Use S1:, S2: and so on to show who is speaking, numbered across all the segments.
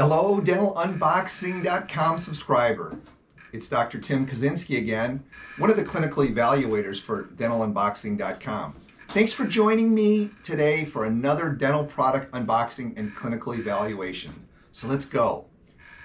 S1: Hello, dentalunboxing.com subscriber. It's Dr. Tim Kosinski again, one of the clinical evaluators for dentalunboxing.com. Thanks for joining me today for another dental product unboxing and clinical evaluation. So let's go.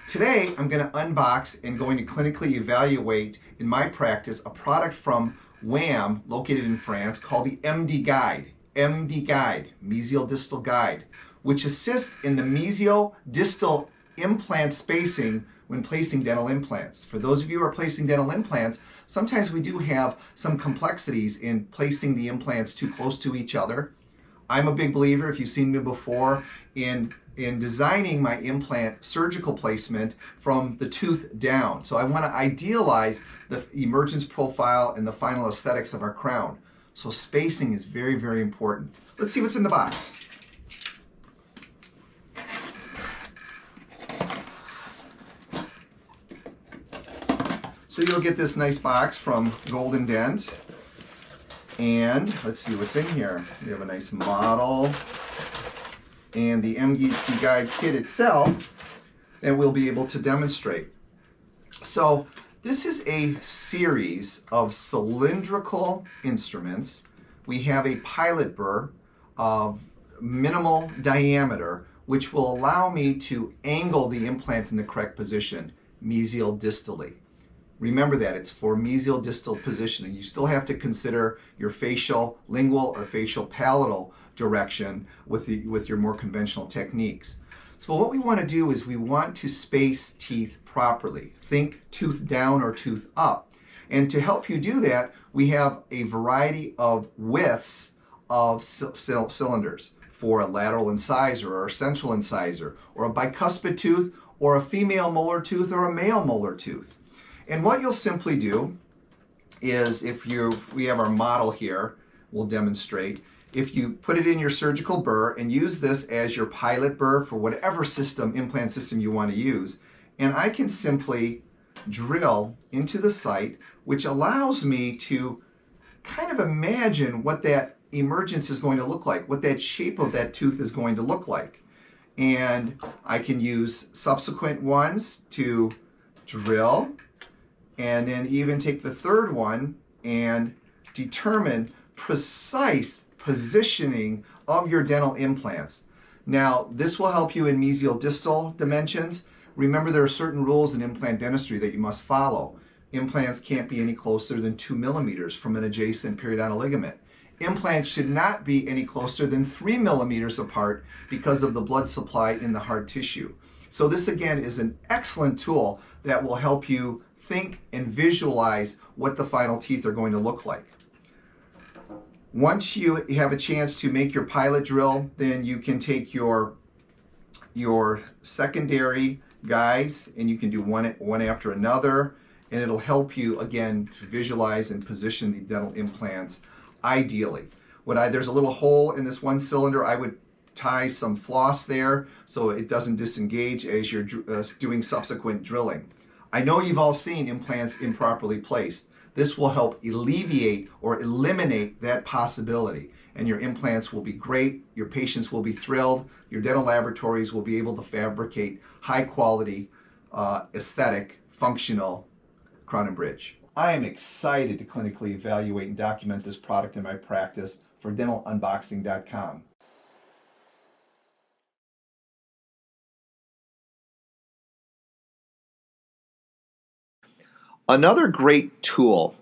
S1: Today I'm going to unbox and going to clinically evaluate in my practice a product from WAM located in France called the MD Guide, Mesial Distal Guide, which assists in the mesial-distal implant spacing when placing dental implants. For those of you who are placing dental implants, sometimes we do have some complexities in placing the implants too close to each other. I'm a big believer, if you've seen me before, in designing my implant surgical placement from the tooth down. So I want to idealize the emergence profile and the final aesthetics of our crown. So spacing is very, very important. Let's see what's in the box. So you'll get this nice box from Golden Dent. And let's see what's in here. We have a nice model and the MD Guide kit itself that we'll be able to demonstrate. So this is a series of cylindrical instruments. We have a pilot burr of minimal diameter, which will allow me to angle the implant in the correct position, mesial distally. Remember that it's for mesial distal positioning. You still have to consider your facial, lingual, or facial palatal direction with your more conventional techniques. So what we want to do is we want to space teeth properly. Think tooth down or tooth up. And to help you do that, we have a variety of widths of cylinders for a lateral incisor or a central incisor or a bicuspid tooth or a female molar tooth or a male molar tooth. And what you'll simply do is we have our model here, we'll demonstrate. If you put it in your surgical burr and use this as your pilot burr for whatever implant system you want to use, and I can simply drill into the site, which allows me to kind of imagine what that emergence is going to look like, what that shape of that tooth is going to look like. And I can use subsequent ones to drill, and then even take the third one and determine precise positioning of your dental implants. Now, this will help you in mesial distal dimensions. Remember, there are certain rules in implant dentistry that you must follow. Implants can't be any closer than 2 millimeters from an adjacent periodontal ligament. Implants should not be any closer than 3 millimeters apart because of the blood supply in the hard tissue. So this again is an excellent tool that will help you think and visualize what the final teeth are going to look like. Once you have a chance to make your pilot drill, then you can take your secondary guides and you can do one after another, and it'll help you again to visualize and position the dental implants ideally. There's a little hole in this one cylinder, I would tie some floss there so it doesn't disengage as you're doing subsequent drilling. I know you've all seen implants improperly placed. This will help alleviate or eliminate that possibility, and your implants will be great, your patients will be thrilled, your dental laboratories will be able to fabricate high quality, aesthetic, functional crown and bridge. I am excited to clinically evaluate and document this product in my practice for dentalunboxing.com. Another great tool,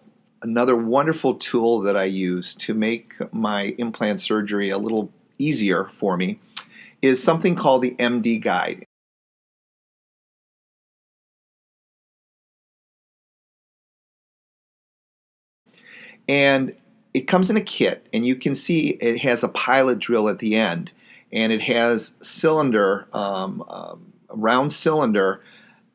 S1: another wonderful tool that I use to make my implant surgery a little easier for me is something called the MD Guide. And it comes in a kit, and you can see it has a pilot drill at the end, and it has a round cylinder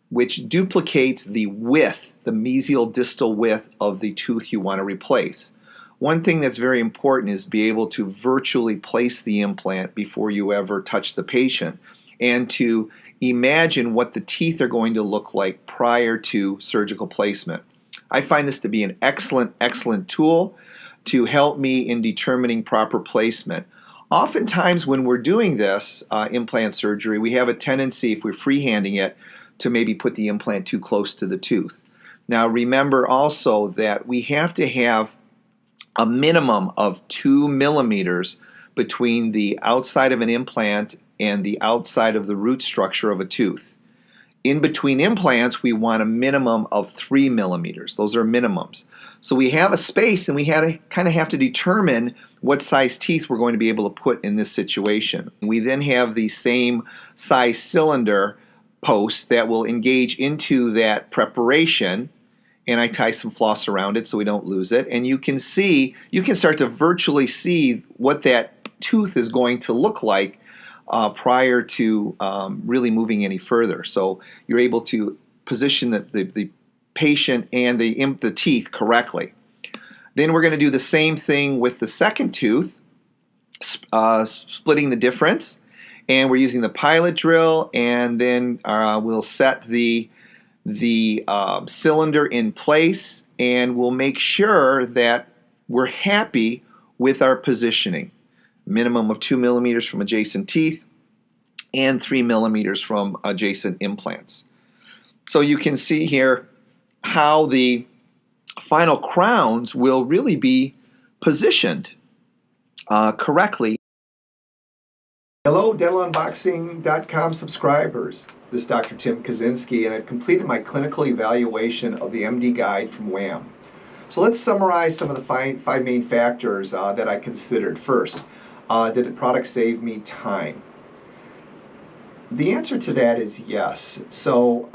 S1: which duplicates the width, the mesial distal width of the tooth you want to replace. One thing that's very important is be able to virtually place the implant before you ever touch the patient, and to imagine what the teeth are going to look like prior to surgical placement. I find this to be an excellent tool to help me in determining proper placement.
S2: Oftentimes when we're doing this implant surgery, we have a tendency, if we're freehanding it, to maybe put the implant too close to the tooth. Now remember also that we have to have a minimum of 2 millimeters between the outside of an implant and the outside of the root structure of a tooth. In between implants, we want a minimum of 3 millimeters. Those are minimums. So we have a space, and we kind of have to determine what size teeth we're going to be able to put in this situation. We then have the same size cylinder post that will engage into that preparation, and I tie some floss around it so we don't lose it. And you can start to virtually see what that tooth is going to look like prior to really moving any further. So you're able to position the patient and the teeth correctly. Then we're going to do the same thing with the second tooth, splitting the difference. And we're using the pilot drill, and then we'll set the cylinder in place, and we'll make sure that we're happy with our positioning. Minimum of 2 millimeters from adjacent teeth and 3 millimeters from adjacent implants. So you can see here how the final crowns will really be positioned correctly.
S1: Hello, dentalunboxing.com subscribers. This is Dr. Tim Kosinski, and I've completed my clinical evaluation of the MD guide from WAM. So let's summarize some of the five main factors that I considered. First, did the product save me time? The answer to that is yes. So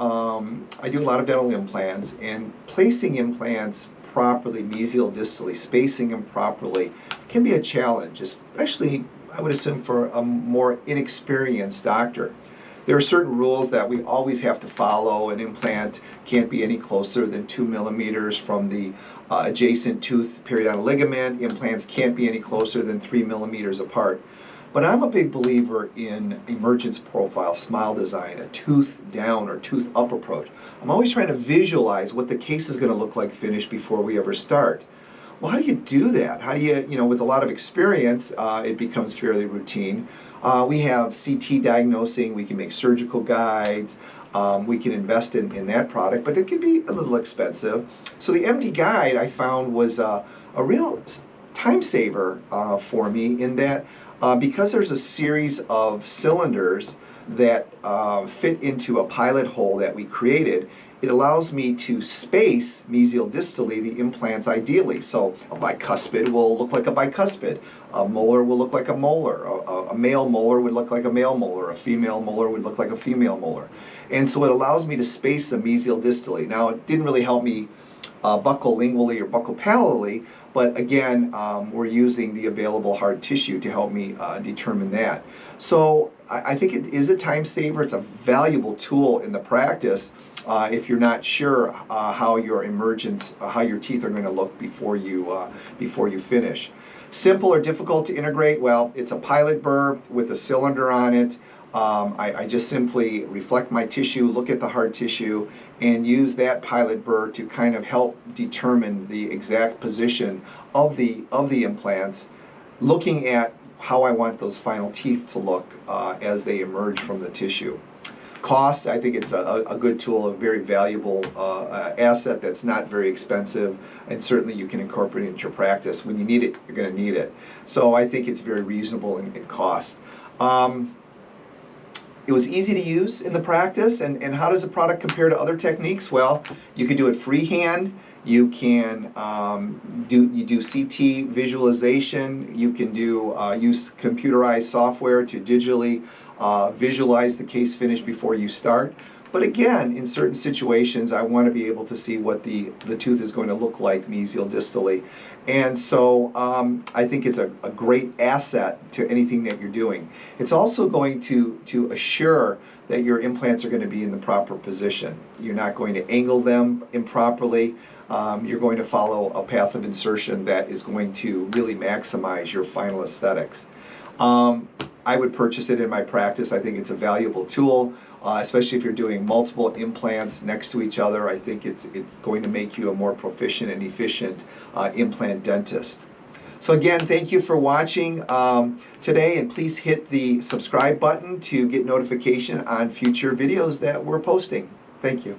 S1: I do a lot of dental implants, and placing implants properly, mesial distally, spacing them properly can be a challenge, especially I would assume for a more inexperienced doctor. There are certain rules that we always have to follow. An implant can't be any closer than 2 millimeters from the adjacent tooth periodontal ligament. Implants can't be any closer than 3 millimeters apart. But I'm a big believer in emergence profile, smile design, a tooth down or tooth up approach. I'm always trying to visualize what the case is going to look like finished before we ever start. Well, how do you do that? How do you with a lot of experience, it becomes fairly routine. We have CT diagnosing, we can make surgical guides, we can invest in that product, but it can be a little expensive. So the MD guide I found was a real time saver for me in that because there's a series of cylinders that fit into a pilot hole that we created, it allows me to space mesial distally the implants ideally. So a bicuspid will look like a bicuspid, a molar will look like a molar, a male molar would look like a male molar, a female molar would look like a female molar. And so it allows me to space the mesial distally. Now it didn't really help me buccolingually or buccopalatal, but again, we're using the available hard tissue to help me determine that. So I think it is a time saver. It's a valuable tool in the practice if you're not sure how your emergence, how your teeth are going to look before you finish. Simple or difficult to integrate? Well, it's a pilot burr with a cylinder on it. I just simply reflect my tissue, look at the hard tissue, and use that pilot burr to kind of help determine the exact position of the implants, looking at how I want those final teeth to look as they emerge from the tissue. Cost, I think it's a good tool, a very valuable asset that's not very expensive, and certainly you can incorporate it into your practice. When you need it, you're going to need it. So I think it's very reasonable in cost. It was easy to use in the practice, and how does the product compare to other techniques? Well, you can do it freehand, you can do CT visualization, you can use computerized software to digitally visualize the case finish before you start. But again, in certain situations, I want to be able to see what the tooth is going to look like mesial distally. And so I think it's a great asset to anything that you're doing. It's also going to assure that your implants are going to be in the proper position. You're not going to angle them improperly. You're going to follow a path of insertion that is going to really maximize your final aesthetics. I would purchase it in my practice. I think it's a valuable tool, especially if you're doing multiple implants next to each other. I think it's going to make you a more proficient and efficient implant dentist. So again, thank you for watching today, and please hit the subscribe button to get notification on future videos that we're posting. Thank you.